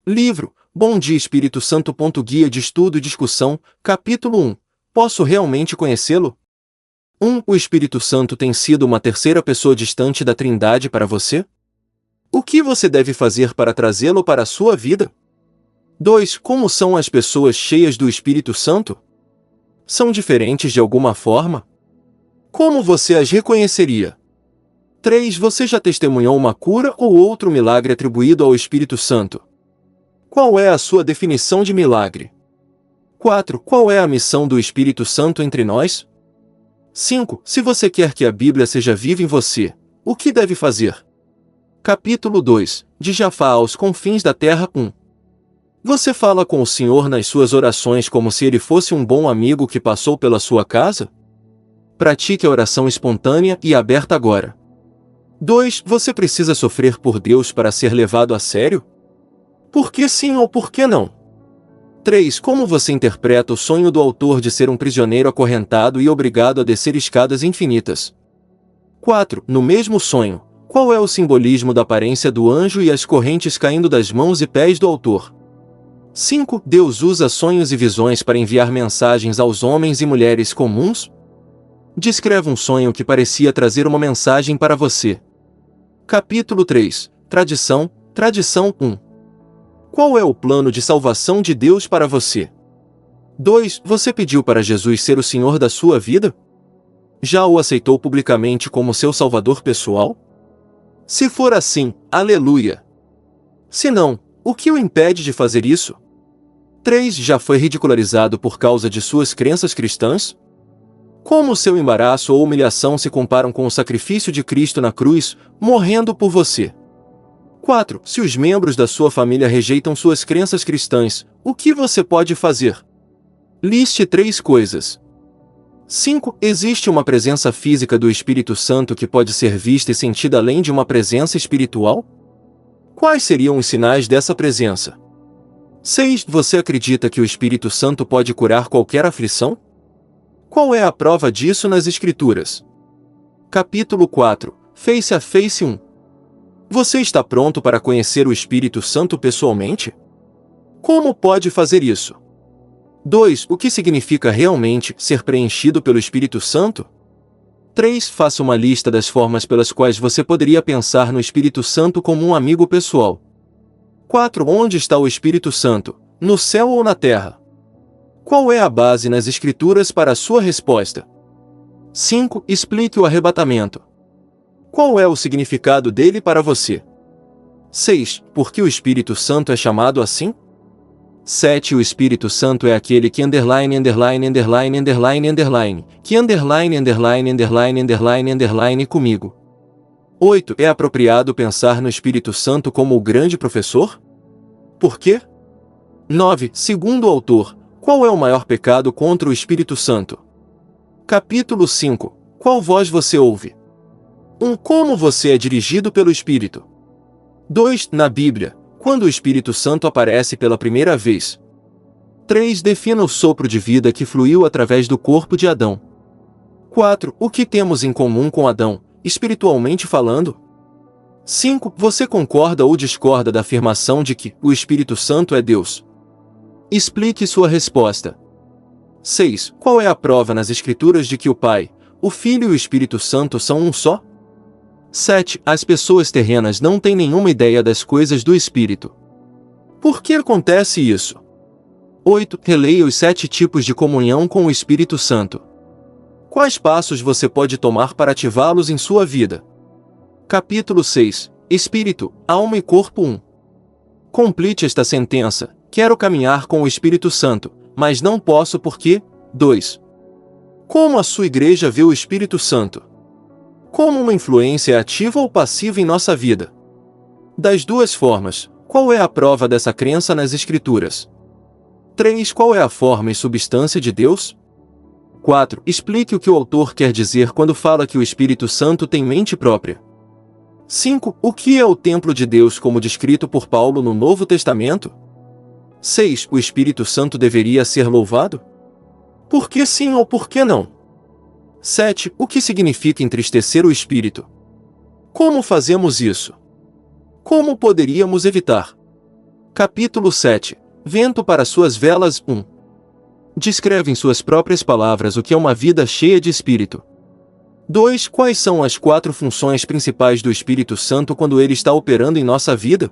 Livro, Bom Dia Espírito Santo. Guia de Estudo e Discussão, Capítulo 1. Posso realmente conhecê-lo? 1. O Espírito Santo tem sido uma terceira pessoa distante da Trindade para você? O que você deve fazer para trazê-lo para a sua vida? 2. Como são as pessoas cheias do Espírito Santo? São diferentes de alguma forma? Como você as reconheceria? 3. Você já testemunhou uma cura ou outro milagre atribuído ao Espírito Santo? Qual é a sua definição de milagre? 4. Qual é a missão do Espírito Santo entre nós? 5. Se você quer que a Bíblia seja viva em você, o que deve fazer? Capítulo 2. De Jafá aos confins da terra. 1. Você fala com o Senhor nas suas orações como se ele fosse um bom amigo que passou pela sua casa? Pratique a oração espontânea e aberta agora. 2. Você precisa sofrer por Deus para ser levado a sério? Por que sim ou por que não? 3. Como você interpreta o sonho do autor de ser um prisioneiro acorrentado e obrigado a descer escadas infinitas? 4. No mesmo sonho, qual é o simbolismo da aparência do anjo e as correntes caindo das mãos e pés do autor? 5. Deus usa sonhos e visões para enviar mensagens aos homens e mulheres comuns? Descreva um sonho que parecia trazer uma mensagem para você. Capítulo 3. Tradição. 1. Qual é o plano de salvação de Deus para você? 2. Você pediu para Jesus ser o Senhor da sua vida? Já o aceitou publicamente como seu Salvador pessoal? Se for assim, aleluia! Se não, o que o impede de fazer isso? 3. Já foi ridicularizado por causa de suas crenças cristãs? Como seu embaraço ou humilhação se comparam com o sacrifício de Cristo na cruz, morrendo por você? 4. Se os membros da sua família rejeitam suas crenças cristãs, o que você pode fazer? Liste 3 coisas. 5. Existe uma presença física do Espírito Santo que pode ser vista e sentida além de uma presença espiritual? Quais seriam os sinais dessa presença? 6. Você acredita que o Espírito Santo pode curar qualquer aflição? Qual é a prova disso nas Escrituras? Capítulo 4. Face a Face 1. Você está pronto para conhecer o Espírito Santo pessoalmente? Como pode fazer isso? 2. O que significa realmente ser preenchido pelo Espírito Santo? 3. Faça uma lista das formas pelas quais você poderia pensar no Espírito Santo como um amigo pessoal. 4. Onde está o Espírito Santo? No céu ou na terra? Qual é a base nas Escrituras para a sua resposta? 5. Explique o arrebatamento. Qual é o significado dele para você? 6. Por que o Espírito Santo é chamado assim? 7. O Espírito Santo é aquele que comigo. 8. É apropriado pensar no Espírito Santo como o grande professor? Por quê? 9. Segundo o autor, qual é o maior pecado contra o Espírito Santo? Capítulo 5. Qual voz você ouve? 1. Como você é dirigido pelo Espírito? 2. Na Bíblia, quando o Espírito Santo aparece pela primeira vez? 3. Defina o sopro de vida que fluiu através do corpo de Adão. 4. O que temos em comum com Adão, espiritualmente falando? 5. Você concorda ou discorda da afirmação de que o Espírito Santo é Deus? Explique sua resposta. 6. Qual é a prova nas Escrituras de que o Pai, o Filho e o Espírito Santo são um só? 7. As pessoas terrenas não têm nenhuma ideia das coisas do Espírito. Por que acontece isso? 8. Releia os 7 tipos de comunhão com o Espírito Santo. Quais passos você pode tomar para ativá-los em sua vida? Capítulo 6. Espírito, alma e corpo 1. Complete esta sentença. Quero caminhar com o Espírito Santo, mas não posso porque... 2. Como a sua igreja vê o Espírito Santo? Como uma influência ativa ou passiva em nossa vida? Das duas formas, qual é a prova dessa crença nas Escrituras? 3. Qual é a forma e substância de Deus? 4. Explique o que o autor quer dizer quando fala que o Espírito Santo tem mente própria. 5. O que é o templo de Deus como descrito por Paulo no Novo Testamento? 6. O Espírito Santo deveria ser louvado? Por que sim ou por que não? 7. O que significa entristecer o Espírito? Como fazemos isso? Como poderíamos evitar? Capítulo 7. Vento para suas velas. 1. Descreve em suas próprias palavras o que é uma vida cheia de Espírito. 2. Quais são as 4 funções principais do Espírito Santo quando ele está operando em nossa vida?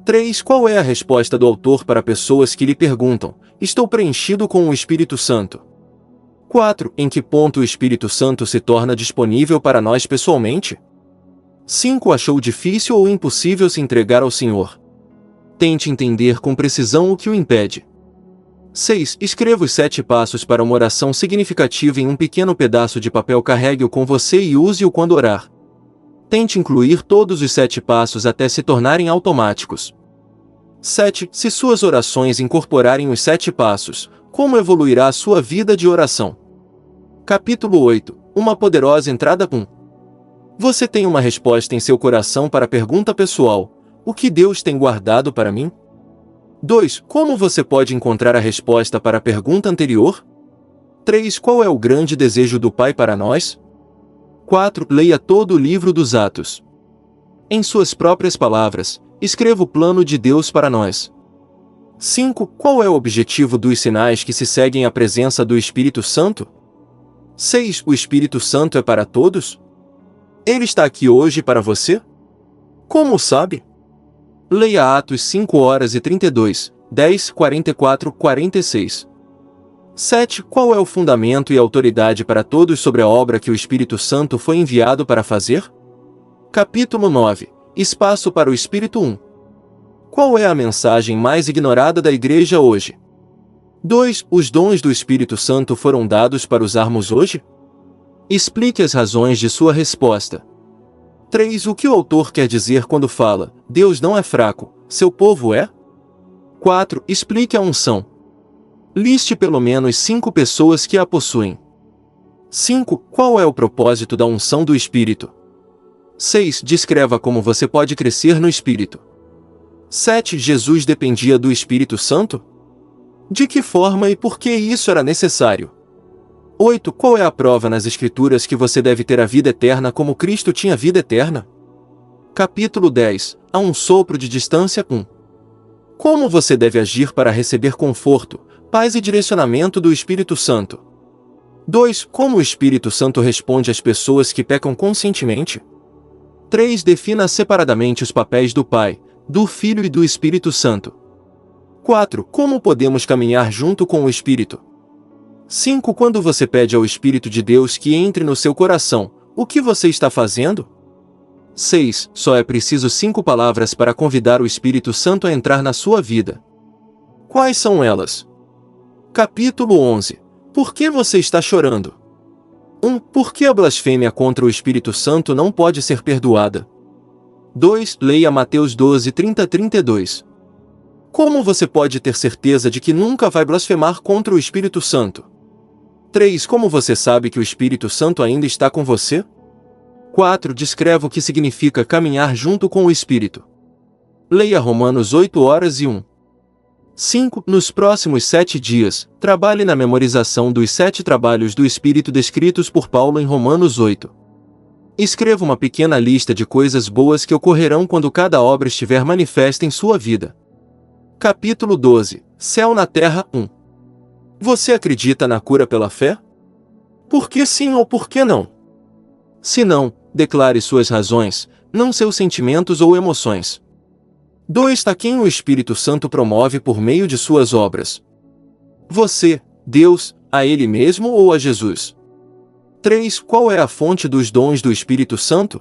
3. Qual é a resposta do autor para pessoas que lhe perguntam: estou preenchido com o Espírito Santo? 4. Em que ponto o Espírito Santo se torna disponível para nós pessoalmente? 5. Achou difícil ou impossível se entregar ao Senhor? Tente entender com precisão o que o impede. 6. Escreva os 7 passos para uma oração significativa em um pequeno pedaço de papel. Carregue-o com você e use-o quando orar. Tente incluir todos os 7 passos até se tornarem automáticos. 7. Se suas orações incorporarem os 7 passos, como evoluirá a sua vida de oração? Capítulo 8. Uma poderosa entrada. 1. Você tem uma resposta em seu coração para a pergunta pessoal: o que Deus tem guardado para mim? 2. Como você pode encontrar a resposta para a pergunta anterior? 3. Qual é o grande desejo do Pai para nós? 4. Leia todo o livro dos Atos. Em suas próprias palavras, escreva o plano de Deus para nós. 5. Qual é o objetivo dos sinais que se seguem à presença do Espírito Santo? 6. O Espírito Santo é para todos? Ele está aqui hoje para você? Como sabe? Leia Atos 5:32, 10, 44, 46. 7. Qual é o fundamento e autoridade para todos sobre a obra que o Espírito Santo foi enviado para fazer? Capítulo 9. Espaço para o Espírito. 1. Qual é a mensagem mais ignorada da Igreja hoje? 2. Os dons do Espírito Santo foram dados para usarmos hoje? Explique as razões de sua resposta. 3. O que o autor quer dizer quando fala: Deus não é fraco, seu povo é? 4. Explique a unção. Liste pelo menos 5 pessoas que a possuem. 5. Qual é o propósito da unção do Espírito? 6. Descreva como você pode crescer no Espírito. 7. Jesus dependia do Espírito Santo? De que forma e por que isso era necessário? 8. Qual é a prova nas Escrituras que você deve ter a vida eterna como Cristo tinha vida eterna? Capítulo 10. A um sopro de distância. 1. Como você deve agir para receber conforto, paz e direcionamento do Espírito Santo? 2. Como o Espírito Santo responde às pessoas que pecam conscientemente? 3. Defina separadamente os papéis do Pai, do Filho e do Espírito Santo. 4. Como podemos caminhar junto com o Espírito? 5. Quando você pede ao Espírito de Deus que entre no seu coração, o que você está fazendo? 6. Só é preciso 5 palavras para convidar o Espírito Santo a entrar na sua vida. Quais são elas? Capítulo 11. Por que você está chorando? 1. Por que a blasfêmia contra o Espírito Santo não pode ser perdoada? 2. Leia Mateus 12, 30-32. Como você pode ter certeza de que nunca vai blasfemar contra o Espírito Santo? 3. Como você sabe que o Espírito Santo ainda está com você? 4. Descreva o que significa caminhar junto com o Espírito. Leia Romanos 8:1. 5. Nos próximos 7 dias, trabalhe na memorização dos 7 trabalhos do Espírito descritos por Paulo em Romanos 8. Escreva uma pequena lista de coisas boas que ocorrerão quando cada obra estiver manifesta em sua vida. Capítulo 12. Céu na Terra. 1. Você acredita na cura pela fé? Por que sim ou por que não? Se não, declare suas razões, não seus sentimentos ou emoções. 2. A quem o Espírito Santo promove por meio de suas obras? Você, Deus, a Ele mesmo ou a Jesus? 3. Qual é a fonte dos dons do Espírito Santo?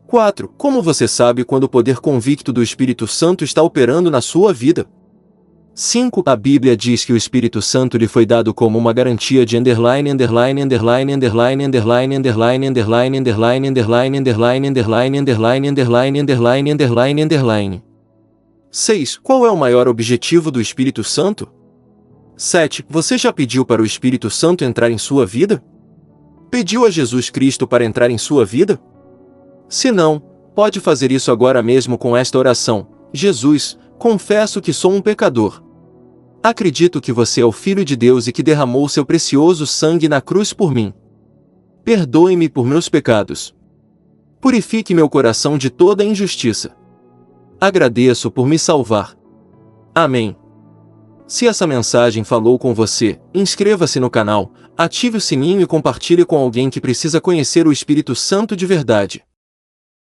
4. Como você sabe quando o poder convicto do Espírito Santo está operando na sua vida? 5. A Bíblia diz que o Espírito Santo lhe foi dado como uma garantia de underline, underline, underline, underline, underline, underline, underline, underline, underline, underline, underline, underline, underline, underline, underline, underline. 6. Qual é o maior objetivo do Espírito Santo? 7. Você já pediu para o Espírito Santo entrar em sua vida? Pediu a Jesus Cristo para entrar em sua vida? Se não, pode fazer isso agora mesmo com esta oração: Jesus, confesso que sou um pecador. Acredito que você é o Filho de Deus e que derramou seu precioso sangue na cruz por mim. Perdoe-me por meus pecados. Purifique meu coração de toda injustiça. Agradeço por me salvar. Amém. Se essa mensagem falou com você, inscreva-se no canal, ative o sininho e compartilhe com alguém que precisa conhecer o Espírito Santo de verdade.